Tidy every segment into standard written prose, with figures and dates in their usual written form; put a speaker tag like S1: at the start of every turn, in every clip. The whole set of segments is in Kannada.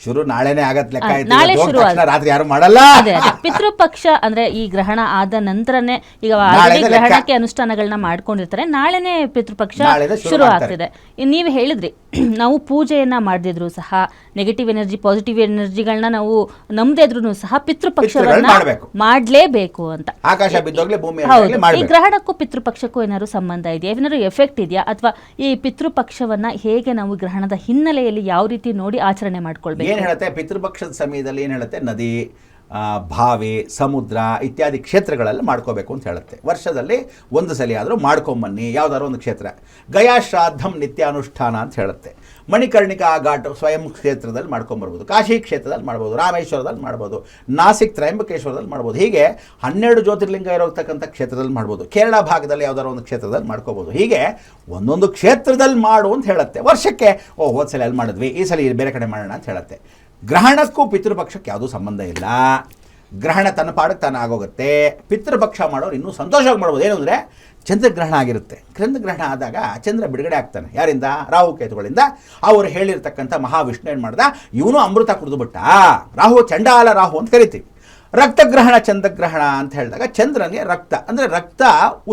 S1: ಶುರು ನಾಳೆನೇ ಆಗತ್ ಲೆಕ್ಕ ಆಯ್ತು.
S2: ನಾಳೆ
S1: ಇವತ್ತು
S2: ಶುರು
S1: ಹೋದ ತಕ್ಷಣ ರಾತ್ರಿ ಯಾರು ಮಾಡಲ್ಲ.
S2: ಅದೇ ಪಿತೃಪಕ್ಷ ಅಂದ್ರೆ ಈ ಗ್ರಹಣ ಆದ ನಂತರನೇ ಈಗ
S1: ನಾಳೆನೇ ಲೆಕ್ಕ.
S2: ಗ್ರಹಣಕ್ಕೆ ಅನುಷ್ಠಾನಗಳನ್ನ ಮಾಡ್ಕೊಂಡಿರ್ತಾರೆ, ನಾಳೆನೇ ಪಿತೃಪಕ್ಷ
S1: ನಾಳೆನೇ ಶುರು
S2: ಶುರು
S1: ಮಾಡ್ತಾರೆ.
S2: ಆಗ್ತಿದೆ. ನೀವು ಹೇಳಿದ್ರಿ ನಾವು ಪೂಜೆಯನ್ನ ಮಾಡದಿದ್ರು ಸಹ ನೆಗೆಟಿವ್ ಎನರ್ಜಿ ಪಾಸಿಟಿವ್ ಎನರ್ಜಿಗಳನ್ನ ನಾವು ನಂಬದೇ ಇದ್ರು ಸಹ ಪಿತೃಪಕ್ಷವನ್ನ
S1: ಮಾಡ್ಬೇಕು.
S2: ಮಾಡ್ಲೇಬೇಕು ಅಂತ.
S1: ಆಕಾಶ ಬಿದ್ದೋಗ್ಲಿ ಭೂಮಿ
S2: ಹೌದು.
S1: ಹರಡ್ಲಿ
S2: ಈ
S1: ಮಾಡ್ಬೇಕು.
S2: ಗ್ರಹಣಕ್ಕೂ ಪಿತೃಪಕ್ಷಕ್ಕೂ ಏನಾದ್ರು ಸಂಬಂಧ ಇದೆಯಾ, ಏನಾದ್ರು ಎಫೆಕ್ಟ್ ಇದೆಯಾ, ಅಥವಾ ಈ ಪಿತೃಪಕ್ಷವನ್ನ ಹೇಗೆ ನಾವು ಗ್ರಹಣದ ಹಿನ್ನೆಲೆಯಲ್ಲಿ ಯಾವ ರೀತಿ ನೋಡಿ ಆಚರಣೆ ಮಾಡ್ಕೊಳ್ಬೇಕು?
S1: ಏನ್ ಹೇಳುತ್ತೆ ಪಿತೃಪಕ್ಷದ ಸಮಯದಲ್ಲಿ ಏನ್ ಹೇಳುತ್ತೆ, ನದಿ ಬಾವಿ ಸಮುದ್ರ ಇತ್ಯಾದಿ ಕ್ಷೇತ್ರಗಳಲ್ಲಿ ಮಾಡ್ಕೋಬೇಕು ಅಂತ ಹೇಳುತ್ತೆ. ವರ್ಷದಲ್ಲಿ ಒಂದು ಸಲ ಆದರೂ ಮಾಡ್ಕೊಂಬನ್ನಿ ಯಾವ್ದಾದ್ರು ಒಂದು ಕ್ಷೇತ್ರ. ಗಯಾ ಶ್ರಾದ್ದಂ ನಿತ್ಯಾನುಷ್ಠಾನ ಅಂತ ಹೇಳುತ್ತೆ. ಮಣಿಕರ್ಣಿಕಾ ಘಾಟ್ ಸ್ವಯಂ ಕ್ಷೇತ್ರದಲ್ಲಿ ಮಾಡ್ಕೊಂಬರ್ಬೋದು, ಕಾಶಿ ಕ್ಷೇತ್ರದಲ್ಲಿ ಮಾಡ್ಬೋದು, ರಾಮೇಶ್ವರದಲ್ಲಿ ಮಾಡ್ಬೋದು, ನಾಸಿಕ್ ತ್ರಯಂಬಕೇಶ್ವರದಲ್ಲಿ ಮಾಡ್ಬೋದು. ಹೀಗೆ 12 ಜ್ಯೋತಿರ್ಲಿಂಗ ಇರತಕ್ಕಂಥ ಕ್ಷೇತ್ರದಲ್ಲಿ ಮಾಡ್ಬೋದು. ಕೇರಳ ಭಾಗದಲ್ಲಿ ಯಾವ್ದಾದ್ರು ಒಂದು ಕ್ಷೇತ್ರದಲ್ಲಿ ಮಾಡ್ಕೋಬೋದು. ಹೀಗೆ ಒಂದೊಂದು ಕ್ಷೇತ್ರದಲ್ಲಿ ಮಾಡು ಅಂತ ಹೇಳುತ್ತೆ. ವರ್ಷಕ್ಕೆ ಹೋದ ಸಲ ಅಲ್ಲಿ ಮಾಡಿದ್ವಿ, ಈ ಸಲ ಬೇರೆ ಕಡೆ ಮಾಡೋಣ ಅಂತ ಹೇಳುತ್ತೆ. ಗ್ರಹಣಕ್ಕೂ ಪಿತೃಪಕ್ಷಕ್ಕೆ ಯಾವುದೂ ಸಂಬಂಧ ಇಲ್ಲ. ಗ್ರಹಣ ತನ್ನ ಪಾಡಕ್ಕೆ ತಾನು ಆಗೋಗುತ್ತೆ. ಪಿತೃಪಕ್ಷ ಮಾಡೋರು ಇನ್ನೂ ಸಂತೋಷವಾಗಿ ಮಾಡ್ಬೋದು. ಏನು ಅಂದರೆ ಚಂದ್ರಗ್ರಹಣ ಆಗಿರುತ್ತೆ. ಚಂದ್ರಗ್ರಹಣ ಆದಾಗ ಚಂದ್ರ ಬಿಡುಗಡೆ ಆಗ್ತಾನೆ. ಯಾರಿಂದ? ರಾಹುಕೇತುಗಳಿಂದ. ಅವರು ಹೇಳಿರ್ತಕ್ಕಂಥ ಮಹಾವಿಷ್ಣು ಏನು ಮಾಡ್ದ, ಇವನು ಅಮೃತ ಕುಡಿದುಬಿಟ್ಟ. ರಾಹು ಚಂಡಾಲ ರಾಹು ಅಂತ ಕರಿತೀವಿ. ರಕ್ತಗ್ರಹಣ ಚಂದ್ರಗ್ರಹಣ ಅಂತ ಹೇಳಿದಾಗ ಚಂದ್ರನಿಗೆ ರಕ್ತ ಅಂದರೆ ರಕ್ತ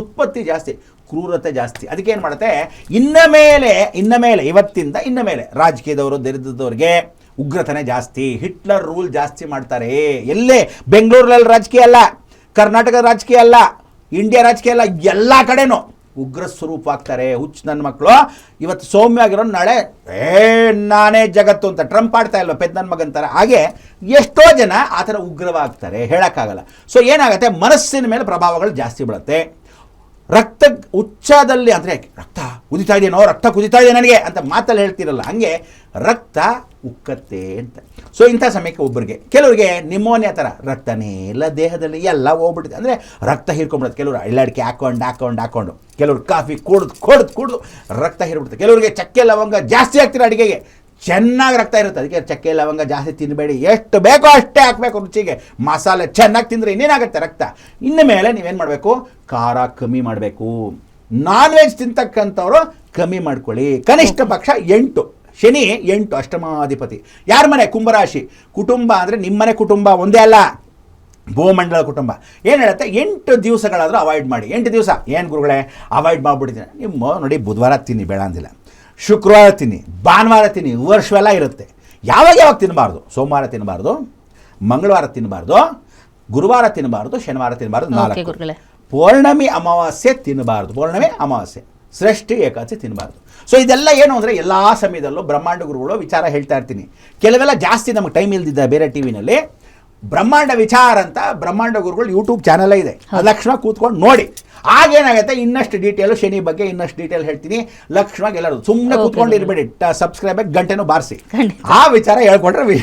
S1: ಉತ್ಪತ್ತಿ ಜಾಸ್ತಿ, ಕ್ರೂರತೆ ಜಾಸ್ತಿ. ಅದಕ್ಕೆ ಏನು ಮಾಡುತ್ತೆ, ಇನ್ನ ಮೇಲೆ ಇವತ್ತಿಂದ ಇನ್ನ ಮೇಲೆ ರಾಜಕೀಯದವರು ದರಿದ್ರದವ್ರಿಗೆ ಉಗ್ರತನೆ ಜಾಸ್ತಿ. ಹಿಟ್ಲರ್ ರೂಲ್ ಜಾಸ್ತಿ ಮಾಡ್ತಾರೆ. ಎಲ್ಲೇ ಬೆಂಗಳೂರಲ್ಲಿ ರಾಜಕೀಯ ಅಲ್ಲ, ಕರ್ನಾಟಕದ ರಾಜಕೀಯ ಅಲ್ಲ, ಇಂಡಿಯಾ ರಾಜಕೀಯ ಅಲ್ಲ, ಎಲ್ಲ ಕಡೆನೂ ಉಗ್ರ ಸ್ವರೂಪ ಆಗ್ತಾರೆ. ಹುಚ್ಚು ನನ್ನ ಮಕ್ಕಳು. ಇವತ್ತು ಸೌಮ್ಯ ಆಗಿರೋ ನಾಳೆ ನಾನೇ ಜಗತ್ತು ಅಂತ ಟ್ರಂಪ್ ಆಡ್ತಾ ಇಲ್ವ ಪೆದ್ ನನ್ನ ಮಗಂತಾರೆ. ಹಾಗೆ ಎಷ್ಟೋ ಜನ ಆ ಥರ ಉಗ್ರವಾಗ್ತಾರೆ, ಹೇಳೋಕ್ಕಾಗಲ್ಲ. ಸೊ ಏನಾಗುತ್ತೆ, ಮನಸ್ಸಿನ ಮೇಲೆ ಪ್ರಭಾವಗಳು ಜಾಸ್ತಿ ಬೀಳುತ್ತೆ. ರಕ್ತ ಉಚ್ಚಾದಲ್ಲಿ ಅಂದರೆ ರಕ್ತ ಕುದಿತಾ ಇದೆಯೇನೋ, ರಕ್ತ ಕುದಿತಾ ಇದೆ ನನಗೆ ಅಂತ ಮಾತಲ್ಲಿ ಹೇಳ್ತಿರಲ್ಲ, ಹಂಗೆ ರಕ್ತ ಉಕ್ಕತ್ತೆ ಅಂತ. ಸೊ ಇಂಥ ಸಮಯಕ್ಕೆ ಒಬ್ಬರಿಗೆ, ಕೆಲವರಿಗೆ ನಿಮೋನಿಯಾ ಥರ ರಕ್ತನೇ ಇಲ್ಲ ದೇಹದಲ್ಲಿ, ಎಲ್ಲ ಹೋಗ್ಬಿಟ್ಟಿದೆ ಅಂದರೆ ರಕ್ತ ಹೀರ್ಕೊಂಡ್ಬಿಡುತ್ತೆ. ಕೆಲವರು ಅಳ್ಳಾಡಿಕೆ ಹಾಕೊಂಡು ಕೆಲವರು ಕಾಫಿ ಕುಡ್ದು ರಕ್ತ ಹೀರ್ಬಿಡುತ್ತೆ. ಕೆಲವರಿಗೆ ಚಕ್ಕೆ ಲವಂಗ ಜಾಸ್ತಿ ಹಾಕ್ತಿರೋ ಅಡುಗೆಗೆ ಚೆನ್ನಾಗಿ ರಕ್ತ ಇರುತ್ತೆ. ಅದಕ್ಕೆ ಚಕ್ಕೆ ಲವಂಗ ಜಾಸ್ತಿ ತಿನ್ನಬೇಡಿ, ಎಷ್ಟು ಬೇಕೋ ಅಷ್ಟೇ ಹಾಕಬೇಕು. ರುಚಿಗೆ ಮಸಾಲೆ ಚೆನ್ನಾಗಿ ತಿಂದರೆ ಇನ್ನೇನಾಗುತ್ತೆ ರಕ್ತ. ಇನ್ನು ಮೇಲೆ ನೀವೇನು ಮಾಡಬೇಕು, ಖಾರ ಕಮ್ಮಿ ಮಾಡಬೇಕು. ನಾನ್ ವೆಜ್ ತಿಂತಕ್ಕಂಥವ್ರು ಕಮ್ಮಿ ಮಾಡ್ಕೊಳ್ಳಿ. ಕನಿಷ್ಠ ಪಕ್ಷ 8. ಶನಿ 8 ಅಷ್ಟಮಾಧಿಪತಿ. ಯಾರ ಮನೆ? ಕುಂಭರಾಶಿ. ಕುಟುಂಬ ಅಂದರೆ ನಿಮ್ಮನೆ ಕುಟುಂಬ ಒಂದೇ ಅಲ್ಲ, ಭೂಮಂಡಲ ಕುಟುಂಬ. ಏನು ಹೇಳುತ್ತೆ, 8 ದಿವಸಗಳಾದರೂ ಅವಾಯ್ಡ್ ಮಾಡಿ. 8 ದಿವಸ ಏನು ಗುರುಗಳೇ ಅವಾಯ್ಡ್ ಮಾಡಿಬಿಟ್ಟಿದ್ದೀನಿ? ನಿಮ್ಮ ನೋಡಿ, ಬುಧವಾರ ತಿನ್ನಿ ಬೇಡ ಅಂದಿಲ್ಲ, ಶುಕ್ರವಾರ ತಿನ್ನಿ, ಭಾನುವಾರ ತಿನ್ನಿ, ವರ್ಷವೆಲ್ಲ ಇರುತ್ತೆ. ಯಾವಾಗ ತಿನ್ನಬಾರ್ದು? ಸೋಮವಾರ ತಿನ್ನಬಾರ್ದು, ಮಂಗಳವಾರ ತಿನ್ನಬಾರ್ದು, ಗುರುವಾರ ತಿನ್ನಬಾರ್ದು, ಶನಿವಾರ ತಿನ್ನಬಾರ್ದು. 4 ಪೌರ್ಣಮಿ ಅಮಾವಾಸ್ಯೆ ತಿನ್ನಬಾರ್ದು. ಪೌರ್ಣಮಿ ಅಮಾವಾಸ್ಯೆ, ಷಷ್ಠಿ ಏಕಾದಶಿ ತಿನ್ನಬಾರ್ದು. ಸೊ ಇದೆಲ್ಲ ಏನು ಅಂದರೆ ಎಲ್ಲ ಸಮಯದಲ್ಲೂ ಬ್ರಹ್ಮಾಂಡ ಗುರುಗಳು ವಿಚಾರ ಹೇಳ್ತಾ ಇರ್ತೀನಿ. ಕೆಲವೆಲ್ಲ ಜಾಸ್ತಿ ನಮಗೆ ಟೈಮ್ ಇಲ್ದಿದ್ದ ಬೇರೆ ಟಿ ವಿನಲ್ಲಿ ಬ್ರಹ್ಮಾಂಡ ವಿಚಾರ ಅಂತ ಬ್ರಹ್ಮಾಂಡ ಗುರುಗಳು ಯೂಟ್ಯೂಬ್ ಚಾನಲೇ ಇದೆ. ಲಕ್ಷಣ ಕೂತ್ಕೊಂಡು ನೋಡಿ. ಆಗೇನಾಗುತ್ತೆ, ಇನ್ನಷ್ಟು ಡೀಟೇಲು ಶನಿ ಬಗ್ಗೆ ಇನ್ನಷ್ಟು ಡೀಟೇಲ್ ಹೇಳ್ತೀನಿ. ಲಕ್ಷ್ಮವಾಗಿ ಎಲ್ಲರೂ ಸುಮ್ಮನೆ ಕೂತ್ಕೊಂಡು ಇರಬೇಡಿ, ಸಬ್ಸ್ಕ್ರೈಬ್ ಆಗಿ ಗಂಟೆನೂ ಬಾರಿಸಿ, ಆ ವಿಚಾರ ಹೇಳ್ಕೊಂಡ್ರೆ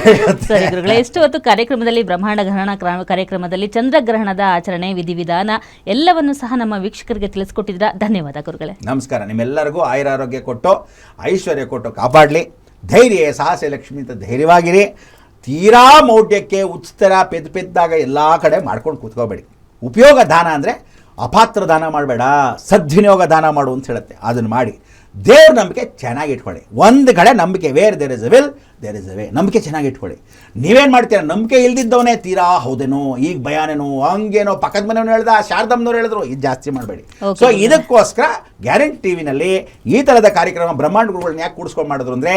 S2: ಸರಿ ಗುರುಗಳೇ. ಎಷ್ಟು ಹೊತ್ತು ಕಾರ್ಯಕ್ರಮದಲ್ಲಿ ಬ್ರಹ್ಮಾಂಡ ಗ್ರಹಣ ಕಾರ್ಯಕ್ರಮದಲ್ಲಿ ಚಂದ್ರಗ್ರಹಣದ ಆಚರಣೆ ವಿಧಿವಿಧಾನ ಎಲ್ಲವನ್ನು ಸಹ ನಮ್ಮ ವೀಕ್ಷಕರಿಗೆ ತಿಳಿಸ್ಕೊಟ್ಟಿದ್ದೀರಾ. ಧನ್ಯವಾದ ಗುರುಗಳೇ.
S1: ನಮಸ್ಕಾರ. ನಿಮ್ಮೆಲ್ಲರಿಗೂ ಆಯುರಾರೋಗ್ಯ ಕೊಟ್ಟು ಐಶ್ವರ್ಯ ಕೊಟ್ಟು ಕಾಪಾಡಲಿ. ಧೈರ್ಯ ಸಾಹಸ ಲಕ್ಷ್ಮಿ ಅಂತ ಧೈರ್ಯವಾಗಿರಿ. ತೀರಾ ಮೌಢ್ಯಕ್ಕೆ ಉಚಿತರ ಪೆದ್ದಾಗ ಎಲ್ಲ ಕಡೆ ಮಾಡ್ಕೊಂಡು ಕೂತ್ಕೋಬೇಡಿ. ಉಪಯೋಗ ದಾನ ಅಂದರೆ ಅಪಾತ್ರ ದಾನ ಮಾಡಬೇಡ, ಸದ್ವಿನಿಯೋಗ ದಾನ ಮಾಡು ಅಂತ ಹೇಳುತ್ತೆ. ಅದನ್ನು ಮಾಡಿ ದೇವ್ರ ನಂಬಿಕೆ ಚೆನ್ನಾಗಿ ಇಟ್ಕೊಳ್ಳಿ. ಒಂದು ಕಡೆ ನಂಬಿಕೆ, where there is a will there is a way. ನಂಬಿಕೆ ಚೆನ್ನಾಗಿ ಇಟ್ಕೊಳ್ಳಿ. ನೀವೇನು ಮಾಡ್ತೀರಾ, ನಂಬಿಕೆ ಇಲ್ದಿದ್ದವನೇ ತೀರಾ ಹೌದೇನೋ, ಈಗ ಭಯಾನೇನೋ, ಹಂಗೇನೋ, ಪಕ್ಕದ ಮನೆಯವ್ನು ಹೇಳ್ದ, ಶಾರದಮ್ಮನವ್ರು ಹೇಳಿದ್ರು, ಇದು ಜಾಸ್ತಿ ಮಾಡಬೇಡಿ. ಸೊ ಇದಕ್ಕೋಸ್ಕರ ಗ್ಯಾರಂಟಿ ಟಿವಿನಲ್ಲಿ ಈ ಥರದ ಕಾರ್ಯಕ್ರಮ ಬ್ರಹ್ಮಾಂಡ ಗುರುಗಳನ್ನ ಯಾಕೆ ಕೂಡಿಸ್ಕೊಂಡು ಮಾಡಿದ್ರು ಅಂದರೆ,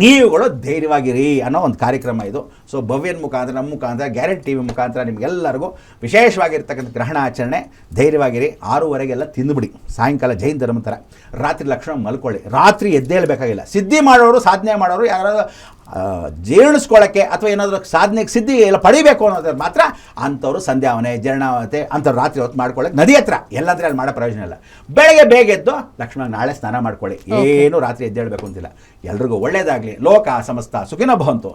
S1: ನೀವುಗಳು ಧೈರ್ಯವಾಗಿರಿ ಅನ್ನೋ ಒಂದು ಕಾರ್ಯಕ್ರಮ ಇದು. ಸೊ ಭವ್ಯನ ಮುಖಾಂತರ, ನಮ್ಮ ಮುಖಾಂತರ, ಗ್ಯಾರಂಟಿ ಟಿವಿ ಮುಖಾಂತರ ನಿಮಗೆಲ್ಲರಿಗೂ ವಿಶೇಷವಾಗಿರ್ತಕ್ಕಂಥ ಗ್ರಹಣ ಆಚರಣೆ. ಧೈರ್ಯವಾಗಿರಿ. 6:30 ತಿಂದುಬಿಡಿ. ಸಾಯಂಕಾಲ ಜೈನ ಧರ್ಮ ಥರ ರಾತ್ರಿ ಲಕ್ಷಣ ಮಲ್ಕೊಳ್ಳಿ. ರಾತ್ರಿ ಎದ್ದೇಳಬೇಕಾಗಿಲ್ಲ. ಸಿದ್ಧಿ ಮಾಡೋರು, ಸಾಧನೆ ಮಾಡೋರು, ಯಾರಾದರೂ ಜೀರ್ಣಿಸ್ಕೊಳ್ಳೋಕ್ಕೆ ಅಥವಾ ಏನಾದರೂ ಸಾಧನೆಗೆ ಸಿದ್ಧಿ ಎಲ್ಲ ಪಡಿಬೇಕು ಅನ್ನೋದ್ರ ಮಾತ್ರ ಅಂಥವ್ರು ಸಂಧ್ಯಾವನೆ, ಜೀರ್ಣಾವತೆ ಅಂಥವ್ರು ರಾತ್ರಿ ಹೊತ್ತು ಮಾಡ್ಕೊಳ್ಳೋಕೆ ನದಿ ಹತ್ರ ಎಲ್ಲಂದ್ರೆ ಅಲ್ಲಿ ಮಾಡೋ ಪ್ರಯೋಜನ ಇಲ್ಲ. ಬೆಳಗ್ಗೆ ಬೇಗ ಎದ್ದು ಲಕ್ಷ್ಮಣ ನಾಳೆ ಸ್ನಾನ ಮಾಡ್ಕೊಳ್ಳಿ. ಏನು ರಾತ್ರಿ ಎದ್ದೇಳಬೇಕು ಅಂತಿಲ್ಲ. ಎಲ್ರಿಗೂ ಒಳ್ಳೇದಾಗಲಿ. ಲೋಕ ಸಮಸ್ತ ಸುಖಿನೋ ಭವಂತು.